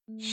Just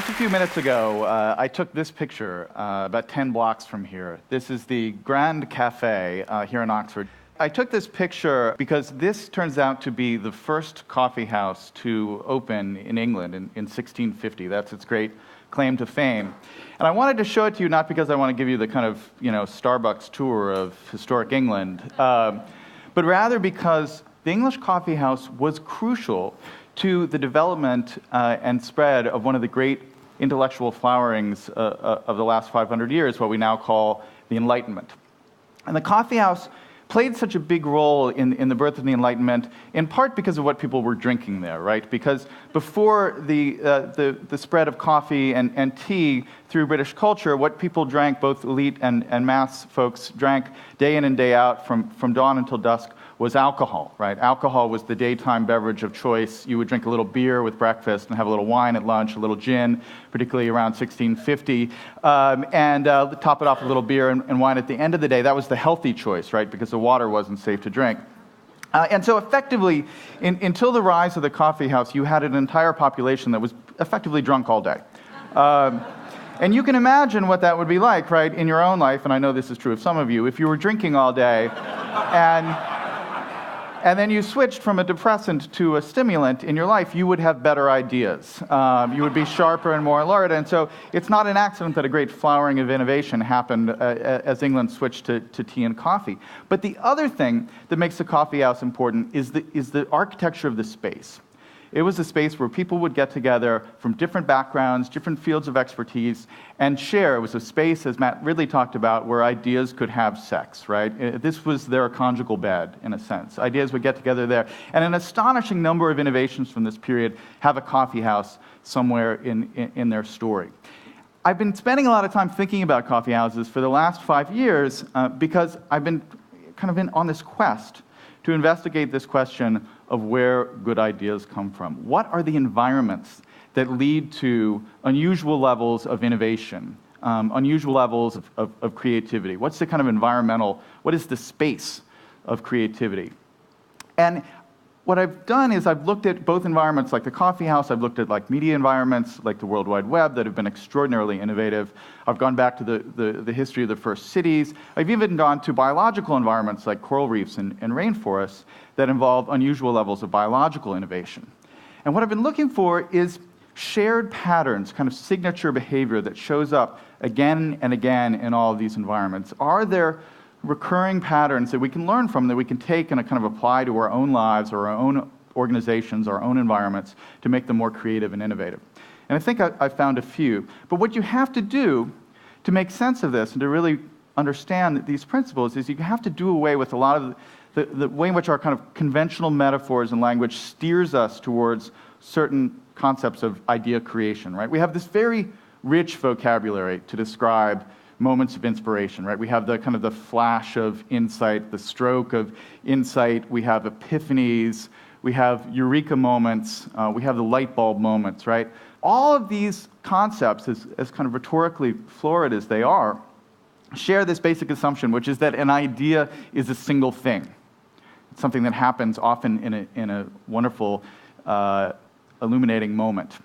a few minutes ago, I took this picture about 10 blocks from here. This is the Grand Cafe here in Oxford. I took this picture because this turns out to be the first coffee house to open in England in 1650. That's its great claim to fame. And I wanted to show it to you not because I want to give you the kind of, Starbucks tour of historic England, but rather because the English coffee house was crucial to the development and spread of one of the great intellectual flowerings of the last 500 years, what we now call the Enlightenment. And the coffee house played such a big role in the birth of the Enlightenment, in part because of what people were drinking there, right? Because before the spread of coffee and tea through British culture, what people drank, both elite and mass folks drank day in and day out from dawn until dusk, was alcohol, right? Alcohol was the daytime beverage of choice. You would drink a little beer with breakfast and have a little wine at lunch, a little gin, particularly around 1650, and top it off with a little beer and wine at the end of the day. That was the healthy choice, right? Because the water wasn't safe to drink. And so effectively, until the rise of the coffee house, you had an entire population that was effectively drunk all day. And you can imagine what that would be like, right, in your own life, and I know this is true of some of you, if you were drinking all day and then you switched from a depressant to a stimulant in your life, you would have better ideas. You would be sharper and more alert. And so it's not an accident that a great flowering of innovation happened as England switched to tea and coffee. But the other thing that makes the coffee house important is the architecture of the space. It was a space where people would get together from different backgrounds, different fields of expertise, and share. It was a space, as Matt Ridley talked about, where ideas could have sex, right? This was their conjugal bed, in a sense. Ideas would get together there. And an astonishing number of innovations from this period have a coffee house somewhere in their story. I've been spending a lot of time thinking about coffee houses for the last 5 years because I've been kind of on this quest to investigate this question of where good ideas come from. What are the environments that lead to unusual levels of innovation, unusual levels of creativity? What's the kind of what is the space of creativity? And what I've done is I've looked at both environments like the coffee house, I've looked at like media environments like the World Wide Web that have been extraordinarily innovative. I've gone back to the history of the first cities. I've even gone to biological environments like coral reefs and rainforests that involve unusual levels of biological innovation. And what I've been looking for is shared patterns, kind of signature behavior that shows up again and again in all of these environments. Are there recurring patterns that we can learn from, that we can take and kind of apply to our own lives or our own organizations, our own environments, to make them more creative and innovative? And I think I found a few. But what you have to do to make sense of this and to really understand these principles is you have to do away with a lot of the way in which our kind of conventional metaphors and language steers us towards certain concepts of idea creation, right? We have this very rich vocabulary to describe moments of inspiration, right? We have the kind of the flash of insight, the stroke of insight, we have epiphanies, we have eureka moments, we have the light bulb moments, right? All of these concepts, as kind of rhetorically florid as they are, share this basic assumption, which is that an idea is a single thing. It's something that happens often in a wonderful, illuminating moment.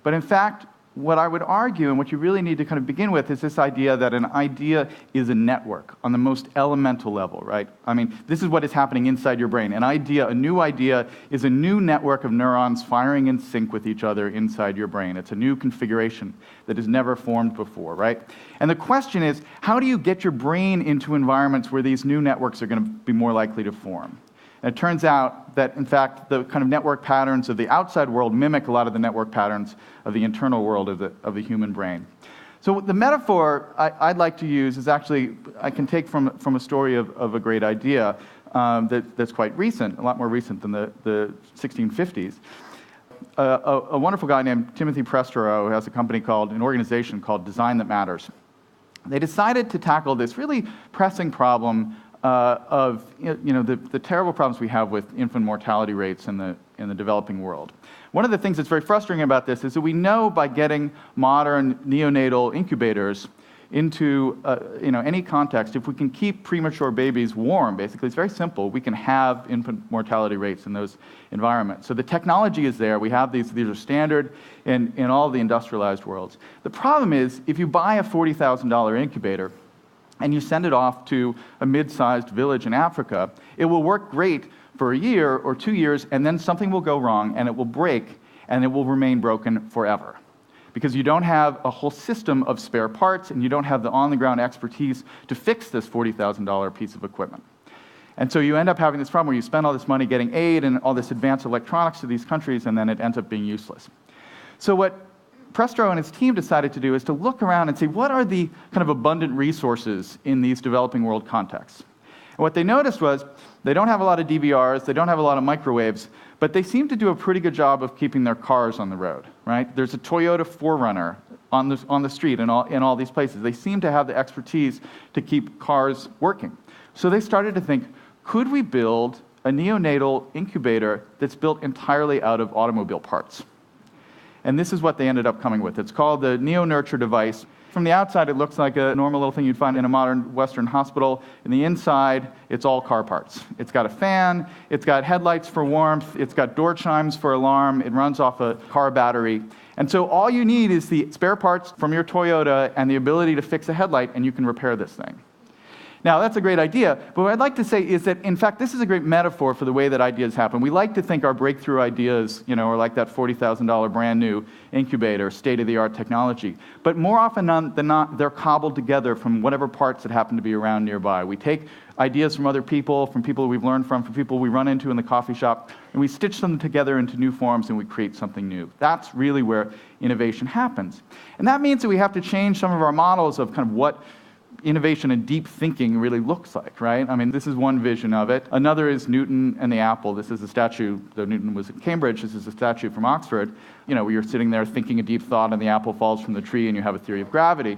But in fact, what I would argue, and what you really need to kind of begin with, is this idea that an idea is a network on the most elemental level, right? I mean, this is what is happening inside your brain. A new idea is a new network of neurons firing in sync with each other inside your brain. It's a new configuration that has never formed before, right? And the question is, how do you get your brain into environments where these new networks are going to be more likely to form? And it turns out that, in fact, the kind of network patterns of the outside world mimic a lot of the network patterns of the internal world of the human brain. So the metaphor I'd like to use is actually, I can take from a story of a great idea that's quite recent, a lot more recent than the 1650s. A wonderful guy named Timothy Prestero has an organization called Design That Matters. They decided to tackle this really pressing problem of the terrible problems we have with infant mortality rates in in the developing world. One of the things that's very frustrating about this is that we know by getting modern neonatal incubators into any context, if we can keep premature babies warm, basically, it's very simple. We can have infant mortality rates in those environments. So the technology is there. We have these are standard in all the industrialized worlds. The problem is, if you buy a $40,000 incubator and you send it off to a mid-sized village in Africa, it will work great for a year or 2 years, and then something will go wrong, and it will break, and it will remain broken forever. Because you don't have a whole system of spare parts, and you don't have the on-the-ground expertise to fix this $40,000 piece of equipment. And so you end up having this problem where you spend all this money getting aid and all this advanced electronics to these countries, and then it ends up being useless. So what Prestro and his team decided to do is to look around and see what are the kind of abundant resources in these developing world contexts. And what they noticed was they don't have a lot of DVRs, they don't have a lot of microwaves, but they seem to do a pretty good job of keeping their cars on the road, right? There's a Toyota 4Runner on the street in all these places. They seem to have the expertise to keep cars working. So they started to think, could we build a neonatal incubator that's built entirely out of automobile parts? And this is what they ended up coming with. It's called the NeoNurture device. From the outside, it looks like a normal little thing you'd find in a modern Western hospital. In the inside, it's all car parts. It's got a fan, it's got headlights for warmth, it's got door chimes for alarm, it runs off a car battery. And so all you need is the spare parts from your Toyota and the ability to fix a headlight, and you can repair this thing. Now, that's a great idea, but what I'd like to say is that, in fact, this is a great metaphor for the way that ideas happen. We like to think our breakthrough ideas, are like that $40,000 brand new incubator, state-of-the-art technology. But more often than not, they're cobbled together from whatever parts that happen to be around nearby. We take ideas from other people, from people we've learned from people we run into in the coffee shop, and we stitch them together into new forms and we create something new. That's really where innovation happens. And that means that we have to change some of our models of kind of what innovation and deep thinking really looks like, right? I mean, this is one vision of it. Another is Newton and the apple. This is a statue, though Newton was at Cambridge, this is a statue from Oxford, where you're sitting there thinking a deep thought and the apple falls from the tree and you have a theory of gravity.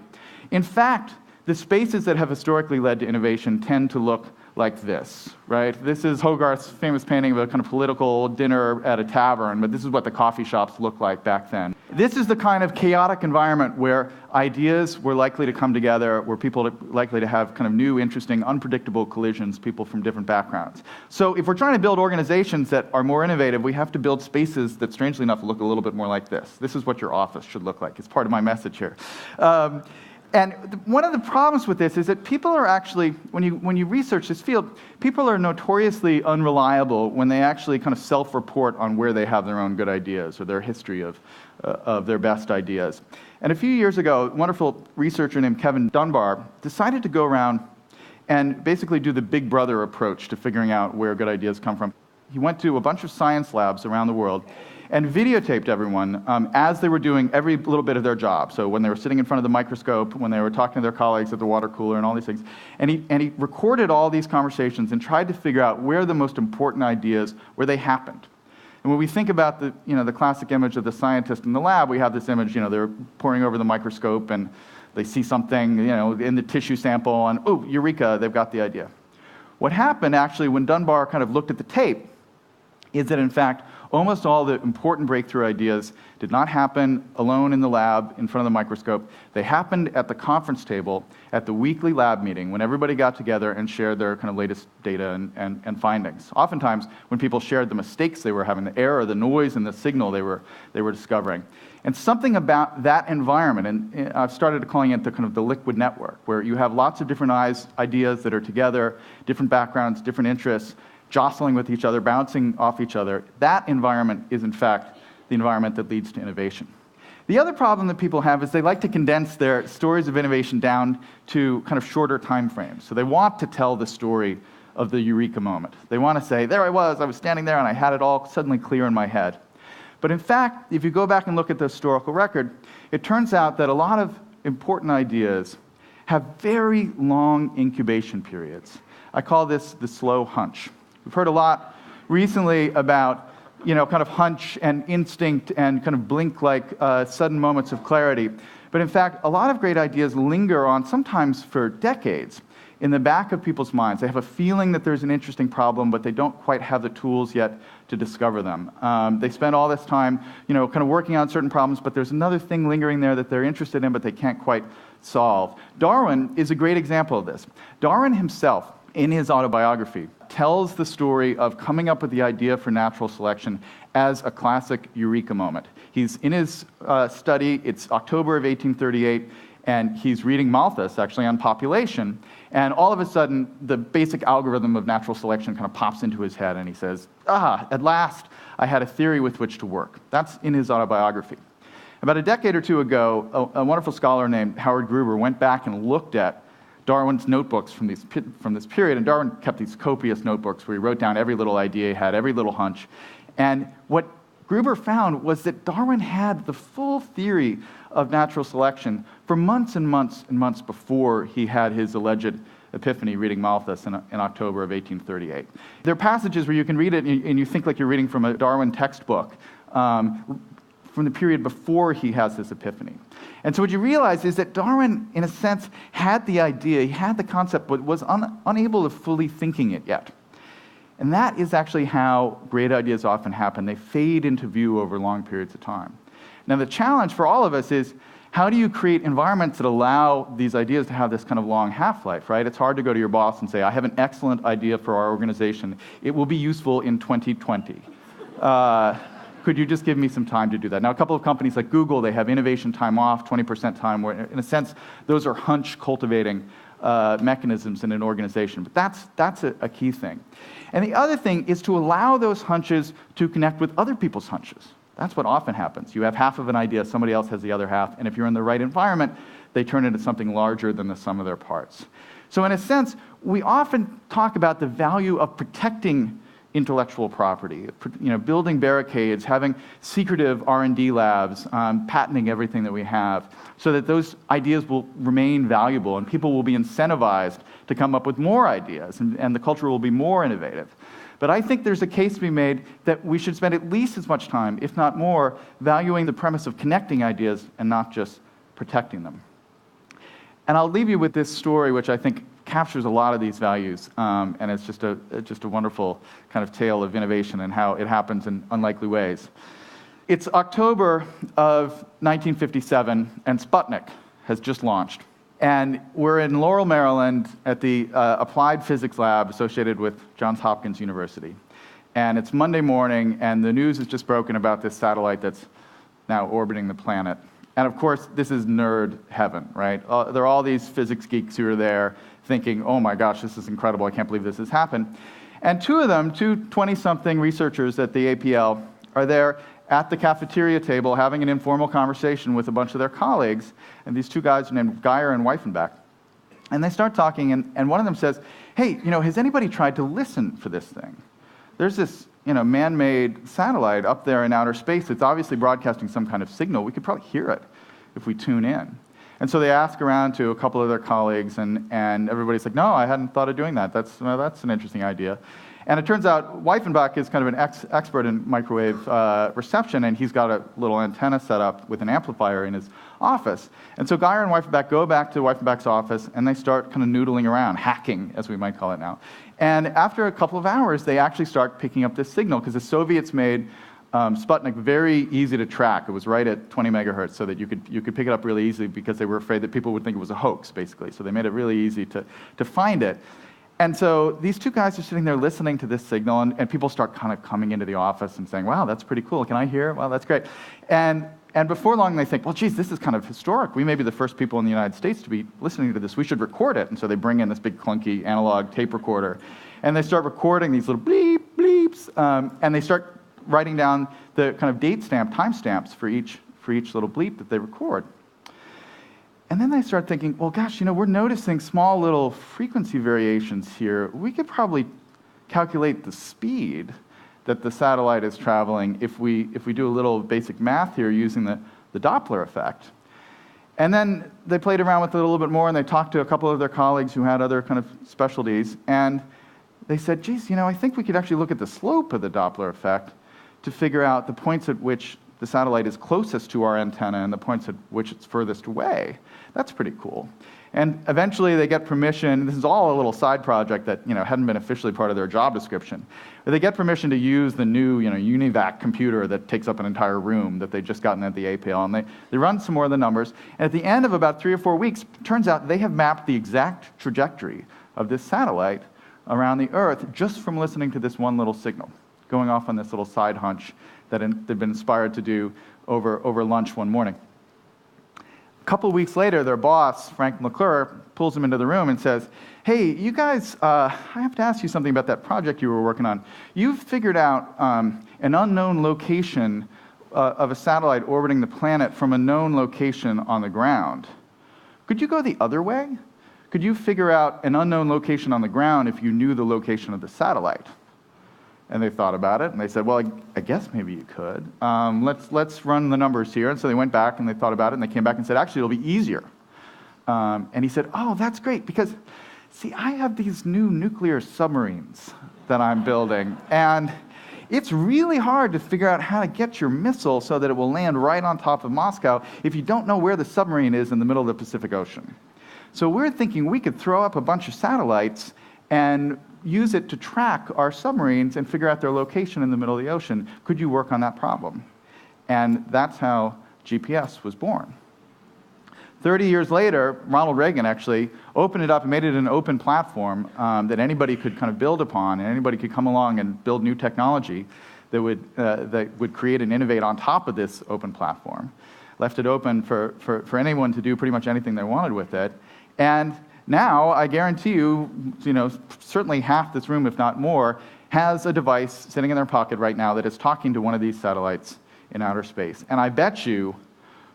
In fact, the spaces that have historically led to innovation tend to look like this, right? This is Hogarth's famous painting of a kind of political dinner at a tavern, but this is what the coffee shops looked like back then. This is the kind of chaotic environment where ideas were likely to come together, where people are likely to have kind of new, interesting, unpredictable collisions, people from different backgrounds. So if we're trying to build organizations that are more innovative, we have to build spaces that, strangely enough, look a little bit more like this. This is what your office should look like. It's part of my message here. And one of the problems with this is that people are actually, when you research this field, people are notoriously unreliable when they actually kind of self-report on where they have their own good ideas or their history of their best ideas. And a few years ago, a wonderful researcher named Kevin Dunbar decided to go around and basically do the Big Brother approach to figuring out where good ideas come from. He went to a bunch of science labs around the world and videotaped everyone as they were doing every little bit of their job. So when they were sitting in front of the microscope, when they were talking to their colleagues at the water cooler and all these things. And he recorded all these conversations and tried to figure out where the most important ideas, where they happened. And when we think about the classic image of the scientist in the lab, we have this image, they're poring over the microscope and they see something, in the tissue sample and, oh, eureka, they've got the idea. What happened actually when Dunbar kind of looked at the tape is that, in fact, almost all the important breakthrough ideas did not happen alone in the lab in front of the microscope. They happened at the conference table at the weekly lab meeting when everybody got together and shared their kind of latest data and findings. Oftentimes, when people shared the mistakes they were having, the error, the noise, and the signal they were discovering. And something about that environment, and I've started calling it the kind of the liquid network, where you have lots of different ideas that are together, different backgrounds, different interests, jostling with each other, bouncing off each other. That environment is, in fact, the environment that leads to innovation. The other problem that people have is they like to condense their stories of innovation down to kind of shorter time frames. So they want to tell the story of the eureka moment. They want to say, there I was standing there, and I had it all suddenly clear in my head. But in fact, if you go back and look at the historical record, it turns out that a lot of important ideas have very long incubation periods. I call this the slow hunch. We've heard a lot recently about, kind of hunch and instinct and kind of blink-like sudden moments of clarity. But in fact, a lot of great ideas linger on sometimes for decades in the back of people's minds. They have a feeling that there's an interesting problem, but they don't quite have the tools yet to discover them. They spend all this time, kind of working on certain problems, but there's another thing lingering there that they're interested in, but they can't quite solve. Darwin is a great example of this. Darwin himself, in his autobiography, tells the story of coming up with the idea for natural selection as a classic eureka moment. He's in his study, it's October of 1838, and he's reading Malthus, actually, on population, and all of a sudden, the basic algorithm of natural selection kind of pops into his head, and he says, at last, I had a theory with which to work. That's in his autobiography. About a decade or two ago, a wonderful scholar named Howard Gruber went back and looked at Darwin's notebooks from this period, and Darwin kept these copious notebooks where he wrote down every little idea he had, every little hunch. And what Gruber found was that Darwin had the full theory of natural selection for months and months and months before he had his alleged epiphany reading Malthus in October of 1838. There are passages where you can read it and you think like you're reading from a Darwin textbook, from the period before he has this epiphany. And so what you realize is that Darwin, in a sense, had the idea, he had the concept, but was unable to fully thinking it yet. And that is actually how great ideas often happen. They fade into view over long periods of time. Now the challenge for all of us is, how do you create environments that allow these ideas to have this kind of long half-life, right? It's hard to go to your boss and say, I have an excellent idea for our organization. It will be useful in 2020. Could you just give me some time to do that? Now, a couple of companies like Google, they have innovation time off, 20% time, where in a sense, those are hunch cultivating mechanisms in an organization. But that's a key thing. And the other thing is to allow those hunches to connect with other people's hunches. That's what often happens. You have half of an idea, somebody else has the other half, and if you're in the right environment, they turn into something larger than the sum of their parts. So in a sense, we often talk about the value of protecting intellectual property, building barricades, having secretive R&D labs, patenting everything that we have, so that those ideas will remain valuable and people will be incentivized to come up with more ideas, and the culture will be more innovative. But I think there's a case to be made that we should spend at least as much time, if not more, valuing the premise of connecting ideas and not just protecting them. And I'll leave you with this story, which I think captures a lot of these values, and it's just a wonderful kind of tale of innovation and how it happens in unlikely ways. It's October of 1957, and Sputnik has just launched. And we're in Laurel, Maryland, at the Applied Physics Lab associated with Johns Hopkins University. And it's Monday morning, and the news has just broken about this satellite that's now orbiting the planet. And of course, this is nerd heaven, right? There are all these physics geeks who are there thinking, oh my gosh, this is incredible, I can't believe this has happened. And two of them, two 20-something researchers at the APL, are there at the cafeteria table having an informal conversation with a bunch of their colleagues, and these two guys are named Geyer and Weifenbach. And they start talking, and one of them says, hey, has anybody tried to listen for this thing? There's this man-made satellite up there in outer space. It's obviously broadcasting some kind of signal. We could probably hear it if we tune in. And so they ask around to a couple of their colleagues, and everybody's like, no, I hadn't thought of doing that. That's an interesting idea. And it turns out Weifenbach is kind of an expert in microwave reception, and he's got a little antenna set up with an amplifier in his office. And so Geyer and Weifenbach go back to Weifenbach's office, and they start kind of noodling around, hacking, as we might call it now. And after a couple of hours, they actually start picking up this signal, because the Soviets made Sputnik very easy to track. It was right at 20 megahertz, so that you could pick it up really easily, because they were afraid that people would think it was a hoax, basically. So they made it really easy to find it. And so these two guys are sitting there listening to this signal, and people start kind of coming into the office and saying, wow, that's pretty cool. Can I hear? Well, that's great. And before long, they think, well, geez, this is kind of historic. We may be the first people in the United States to be listening to this. We should record it. And so they bring in this big clunky analog tape recorder, and they start recording these little bleep, bleeps, and they start writing down the kind of time stamps for each little bleep that they record. And then they start thinking, well, gosh, we're noticing small little frequency variations here. We could probably calculate the speed that the satellite is traveling if we do a little basic math here using the Doppler effect. And then they played around with it a little bit more, and they talked to a couple of their colleagues who had other kind of specialties, and they said, geez, I think we could actually look at the slope of the Doppler effect to figure out the points at which the satellite is closest to our antenna and the points at which it's furthest away. That's pretty cool. And eventually they get permission. This is all a little side project that hadn't been officially part of their job description. But they get permission to use the new UNIVAC computer that takes up an entire room that they'd just gotten at the APL. And they run some more of the numbers. And at the end of about 3 or 4 weeks, it turns out they have mapped the exact trajectory of this satellite around the Earth just from listening to this one little signal, going off on this little side hunch that they'd been inspired to do over lunch one morning. A couple of weeks later, their boss, Frank McClure, pulls them into the room and says, hey, you guys, I have to ask you something about that project you were working on. You've figured out an unknown location of a satellite orbiting the planet from a known location on the ground. Could you go the other way? Could you figure out an unknown location on the ground if you knew the location of the satellite? And they thought about it, and they said, well, I guess maybe you could. Let's run the numbers here. And so they went back, and they thought about it, and they came back and said, actually, it'll be easier. And he said, oh, that's great, because, see, I have these new nuclear submarines that I'm building, and it's really hard to figure out how to get your missile so that it will land right on top of Moscow if you don't know where the submarine is in the middle of the Pacific Ocean. So we're thinking we could throw up a bunch of satellites and use it to track our submarines and figure out their location in the middle of the ocean. Could you work on that problem? And that's how GPS was born. 30 years later, Ronald Reagan actually opened it up and made it an open platform that anybody could kind of build upon, and anybody could come along and build new technology that would create and innovate on top of this open platform. Left it open for anyone to do pretty much anything they wanted with it. And now, I guarantee you, certainly half this room, if not more, has a device sitting in their pocket right now that is talking to one of these satellites in outer space. And I bet you,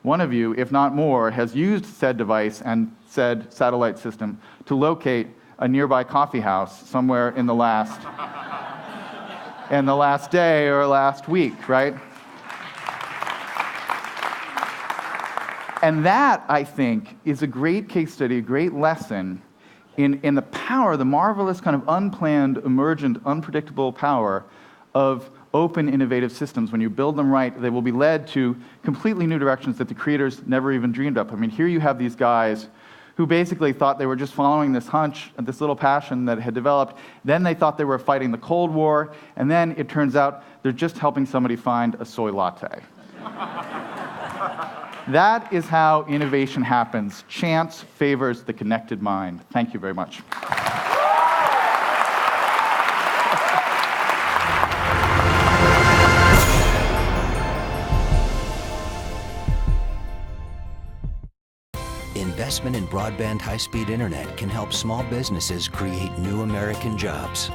one of you, if not more, has used said device and said satellite system to locate a nearby coffee house somewhere in the last day or last week, right? And that, I think, is a great case study, a great lesson in the power, the marvelous kind of unplanned, emergent, unpredictable power of open, innovative systems. When you build them right, they will be led to completely new directions that the creators never even dreamed of. I mean, here you have these guys who basically thought they were just following this hunch, this little passion that had developed. Then they thought they were fighting the Cold War, and then it turns out they're just helping somebody find a soy latte. That is how innovation happens. Chance favors the connected mind. Thank you very much. Investment in broadband high-speed internet can help small businesses create new American jobs.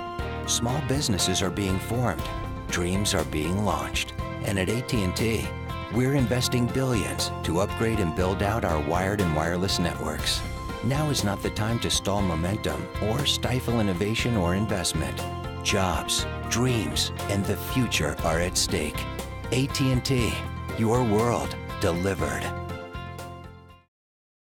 Small businesses are being formed, dreams are being launched, and at AT&T, we're investing billions to upgrade and build out our wired and wireless networks. Now is not the time to stall momentum or stifle innovation or investment. Jobs, dreams, and the future are at stake. AT&T, your world delivered.